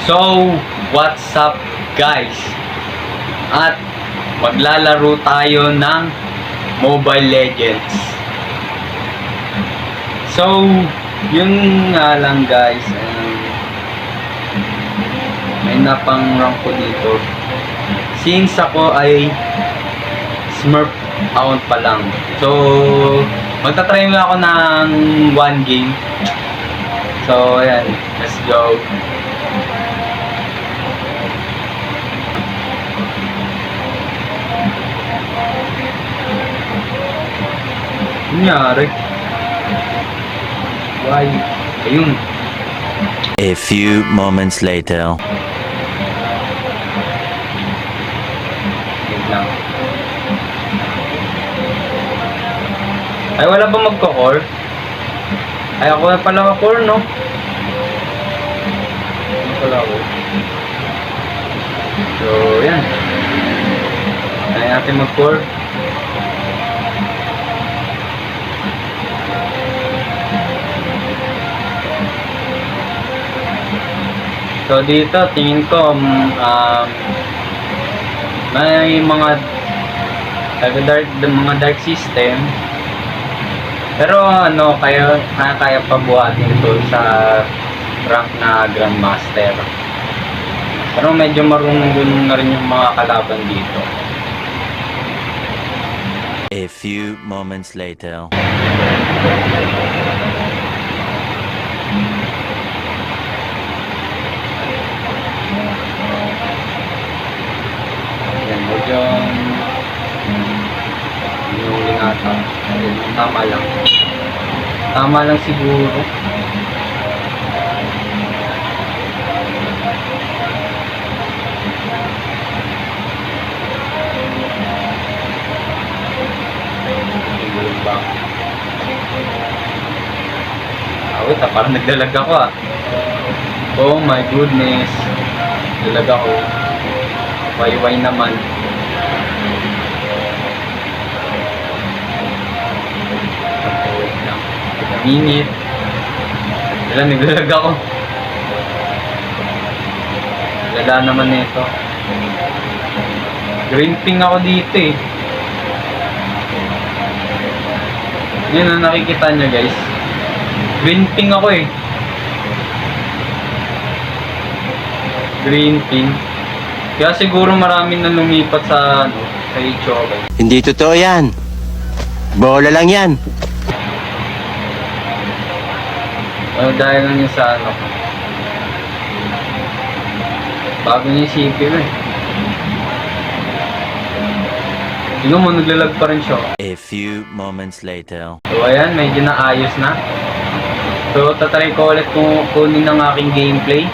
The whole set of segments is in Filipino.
So, what's up guys? At maglalaro tayo ng Mobile Legends. So, yun nga lang guys, may napang rank ko dito. Since ako ay Smurf account pa lang. So, magta-try nga ako ng 1 game. So, ayan, let's go. Nangyari? Why? Ayun. A few moments later. Wait lang. Ay, wala ba magko-core? Ay, ako na pala mag-core, no? Ano pala ako? So, yan. Ay, natin mag-core. So dito tingin ko may mga dark system, pero ano kaya pabuhatin to sa rank na Grandmaster, pero medyo marunong na rin yung mga kalaban dito. A few moments later. Yung inuling ata. Tama lang siguro. Siguro ba? Wait, parang nagdalag ako ah. Oh my goodness. Dalag ako. Wayway naman. Minute. Wala, naglalag ako. Lala naman nito. Green ping ako dito eh. Yun ang nakikita nyo guys. Green ping ako eh. Green ping. Kaya siguro marami na lumipat sa sa Ichobe. Hindi totoo yan. Bola lang yan. Dahil lang yun sa bago niya isipin eh. Tingnan mo, naglalag pa rin siya. A few moments later. So ayan, medyo naayos na. So tatry ko ulit kung kunin ng aking gameplay.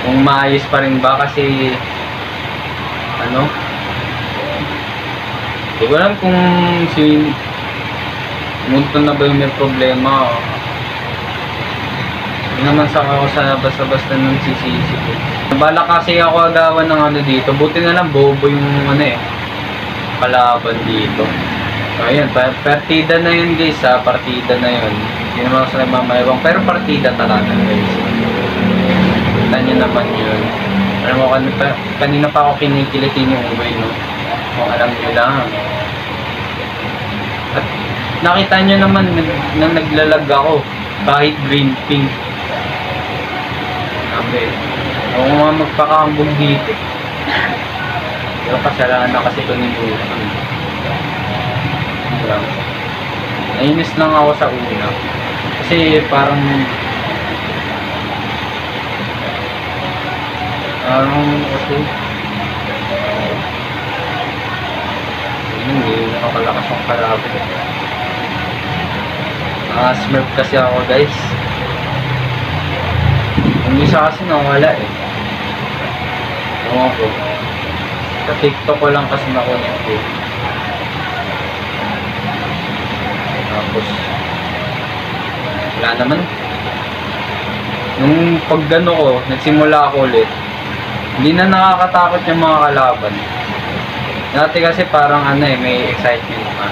Kung maayos pa rin ba kasi hindi ko alam kung si Munto na ba yung may problema o hindi naman sa ako sa basta-basta ng sisisi ko. Bala kasi ako agawan ng dito, buti na lang bobo yung kalaban dito. So ayan, partida na yun guys ha, partida na yun. Hindi naman ako sa nagmamayabang, pero partida talaga guys. Kita nyo naman yun. Alam mo, kanina pa ako kinikilitin yung uwi, no? Kung alam nyo lang. At nakita nyo naman nang naglalag ako, kahit green pink. Sabi, ako nga magpakambog dito. Pero kasalanan kasi ito ni Lutan. Nainis lang ako sa una. Kasi parang kasi hindi nakakalakas ang kalaban. Smurf kasi ako guys. Yung isa kasi nawala eh. Ewan ko. Sa TikTok ko lang kasi na-connect eh. Tapos wala naman. Nung paggano ko, nagsimula ako ulit, hindi na nakakatakot yung mga kalaban. Dati kasi parang may excitement pa.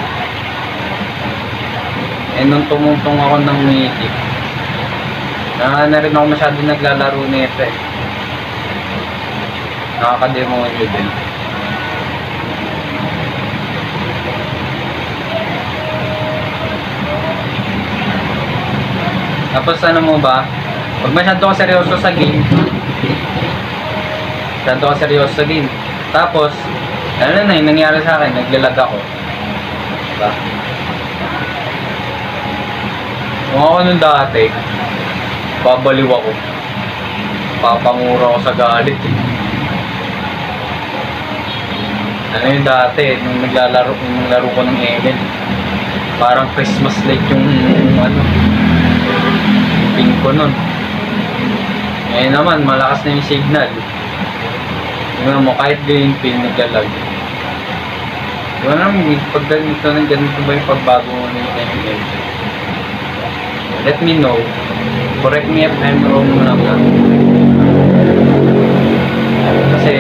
Eh nung tumungtong ako ng mythic, Na rin ako masyado naglalaro nito eh. Nakakademonyo din. Tapos ano mo ba? Pag masyado ka seryoso sa game, tapos, ano na yung nangyari sa akin, naglalag ako. Diba? Kung ako nung dati, babaliw ako. Papamura ako sa galit eh. Ano yung dati, nung naglalaro ko ng ML, parang Christmas light yung ano, ping ko nun. Ngayon naman, malakas na yung signal. Tingnan mo, kahit green pin, naglalag. Diba naman, pag ganito ba yung pagbago mo ng ML? Let me know. Correct me if I'm wrong naman. Kasi,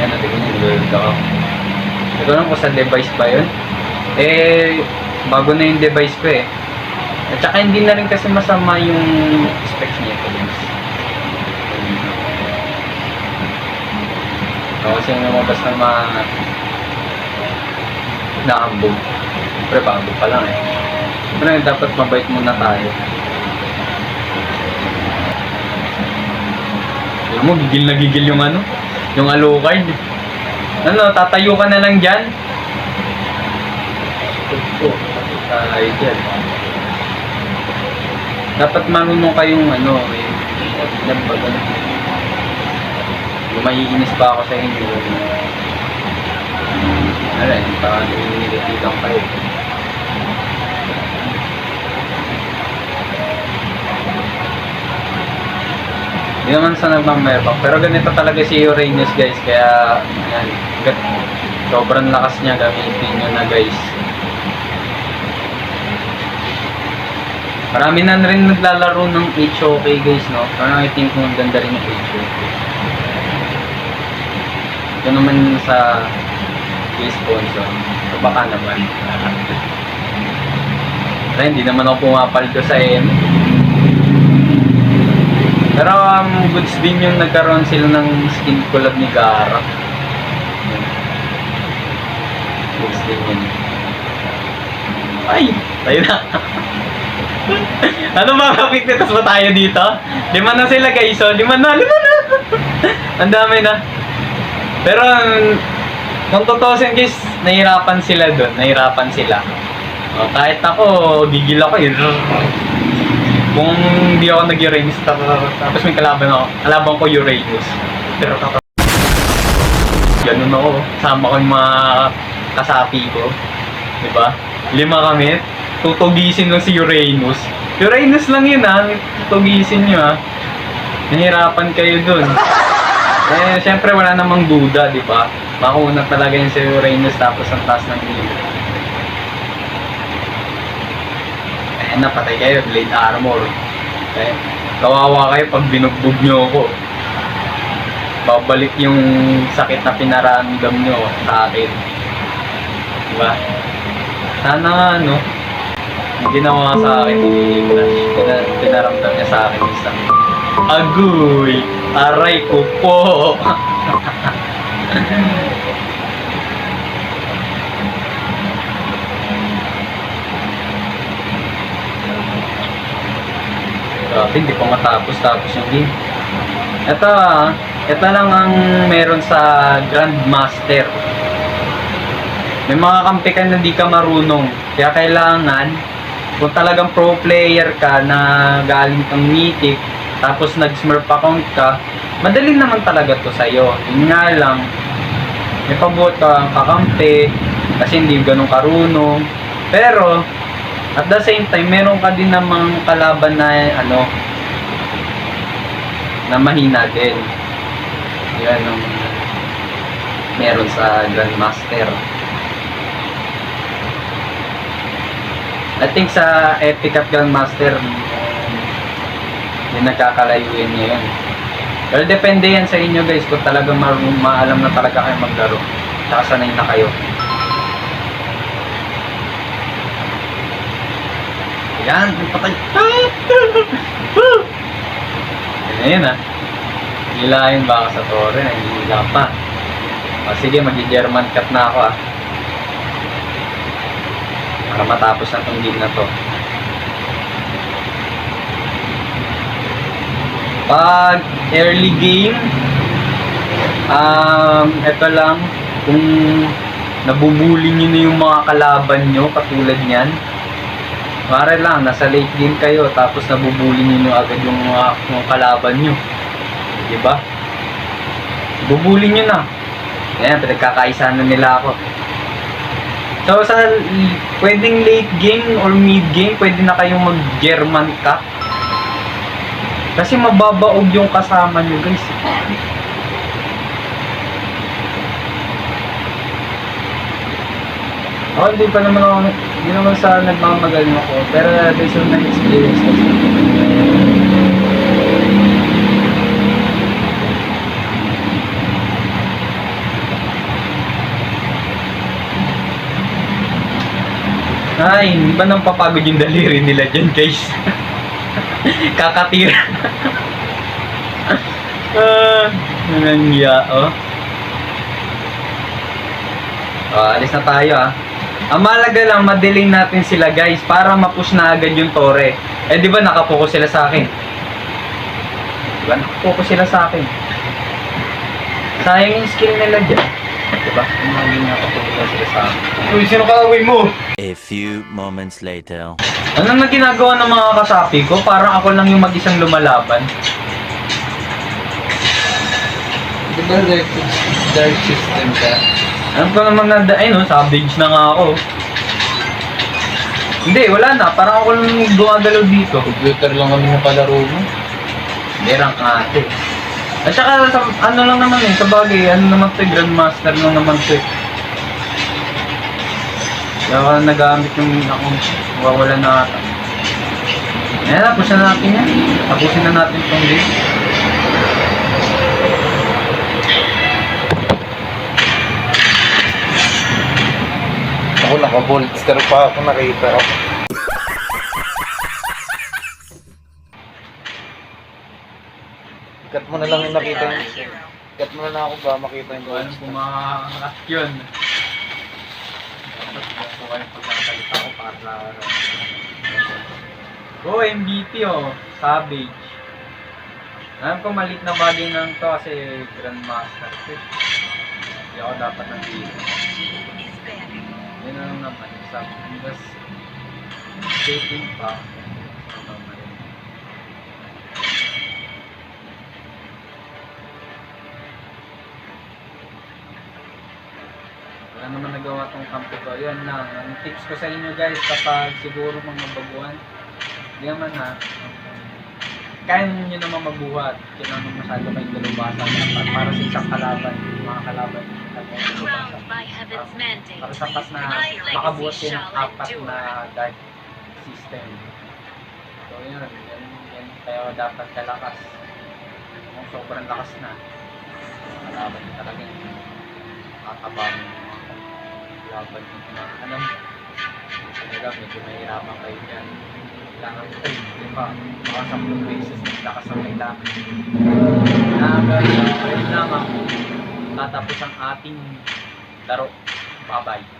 ano, tingnan yung world ako. Hindi ko alam kung sa device ba yun. Eh, bago na yung device ko eh. At saka hindi na rin kasi masama yung specs niya ito. Kasi yung lumabas ng mga naambog. Siyempre, bago pa lang eh. Pero dapat mabait muna tayo. Alam mo, gigil na gigil yung ano, yung Alucard. Ano, tatayo ka na lang dyan. Tayo dyan. Dapat marunong kayong ano, nagbagal. Maiinis pa ako sa inyo. Ano, hindi pa nilitigang kayo. Hindi naman sa nagmamayabang. Pero ganito talaga si Uranus guys. Kaya, yan. Sobrang lakas niya. Gamitin nyo na guys. Marami na rin naglalaro ng HOK guys, no? Parang I think kung ganda rin yung HOK. Ito naman sa sponsor. So baka naman. Pero hindi naman ako pumapaldo sa Pero goods din yung nagkaroon sila ng skin collab ni Gara. Goods din yun. Ay! Tayo na! Ano mga kapiktitas ba tayo dito? 5 na sila guys, so 5 na! Ang dami na. Pero kung tutusin guys, nahirapan sila doon. O, kahit ako, gigil ako yun. Kung hindi ako nag-Uranus, tapos may kalaban ko Uranus. Pero ganun ako, sama ko yung mga kasapi ko. Diba? 5 kami, tutugisin lang si Uranus. Uranus lang yun ha, tutugisin nyo ha. Nahirapan kayo dun. Eh, syempre wala namang duda, di ba? Mauna talaga yung si Uranus tapos ang taas ng hilo. Eh, napatay kayo, blade armor. Eh, kawawa kayo pag binugbog nyo ako. Babalik yung sakit na pinaramdam nyo sa akin. Di ba? Sana nga, no? Yung ginawa sa akin ni Clash, pinaramdam niya sa akin isang agoy! Aray ko po! Grabe, hindi pa matapos yung game. Ito lang ang meron sa Grandmaster. May mga kampi ka na di ka marunong. Kaya kailangan, kung talagang pro player ka na galing kang Mythic, tapos nag-smurf account ka, madali naman talaga to sa'yo. Yun nga lang, may pabuot ka ang kakampi, kasi hindi ganun karunong. Pero, at the same time, meron ka din namang kalaban na, na mahina din. Yan ang meron sa Grandmaster. I think sa Epic at Grandmaster, yung nagkakalayuin niya yun. Well, depende yan sa inyo guys kung talagang maalam na talaga kayo maglaro. Tsaka sanay na kayo. Yan, patay. Yan na. Hilahin baka sa tore, nahihila pa. O sige, mag-German cut na ako para matapos na itong game na to. Pag early game, ito lang, kung nabubuli nyo na yung mga kalaban nyo, katulad nyan, mara lang, nasa late game kayo, tapos nabubuli nyo agad yung mga kalaban nyo. Diba? Bubuli nyo na. Ayan, pinagkakaisa na nila ako. So, sa pwedeng late game or mid game, pwede na kayong mag-German cut. Kasi mababaog yung kasama nyo, guys. Oh, hindi naman sa nagmamagaling ako, pero based on my experience kasi. Ay, hindi ba nang papagod yung daliri nila dyan, guys? Kakatira. Nanangya, oh. Alis na tayo, Ang malaga lang, madaling natin sila, guys, para ma-push na agad yung tore. Eh, di ba nakapokus sila sa akin? Di ba nakapokus sila sa akin? Sayang yung skill nila dyan. Di ba? Hindi nakapokus sila sa akin. Uy, sino kalawin mo? A few moments later. Ano na ginagawa ng mga kasapi ko? Parang ako lang yung mag-isang lumalaban. Di ba dark system ka? Ano ko naman na, savage na nga ako. Hindi, wala na. Parang ako lang gumagalaw dito. Computer lang kami yung kalaro mo. Hindi, rank ate. At saka, ano lang naman sa bagay, ano naman ito, Grandmaster lang naman ito. Kaya ako nagamit yung akong wawala na ata. Ayan, tapusin na natin yan. Tapusin na natin itong game. Ako naka-bolster pa ako, nakita ako. Cut mo na lang yung nakita yung... Cut mo na lang ako ba makita yung Ano kung makakat yun? Dapat ko yung pagkakalita ko para laro. Go MVP Savage. Alam ko maliit na bagay lang to kasi Grandmaster. Hindi ako dapat nandito. Yan na lang naman. Just saving pa. Wala naman nagawa tong kampo ko. Yan lang. Ang tips ko sa inyo, guys, kapag siguro mga baguhan, hindi naman kaya nyo naman mabuhat. Kailangan masyado kayong dalubasan para sa isang kalaban, mga kalaban. Para sa pas na makabuhat kayo ng apat na dark system. So yun, kaya dapat kalakas. Kung sobrang lakas na, kalaban nyo talagang kakabang laban nyo na alam. Talaga medyo mahirapan kayo dyan. Kailangan ko di ba? Baka 10 beses lakas ang kailangan. Ayun lang ang tatapos ang ating laro. Bye-bye.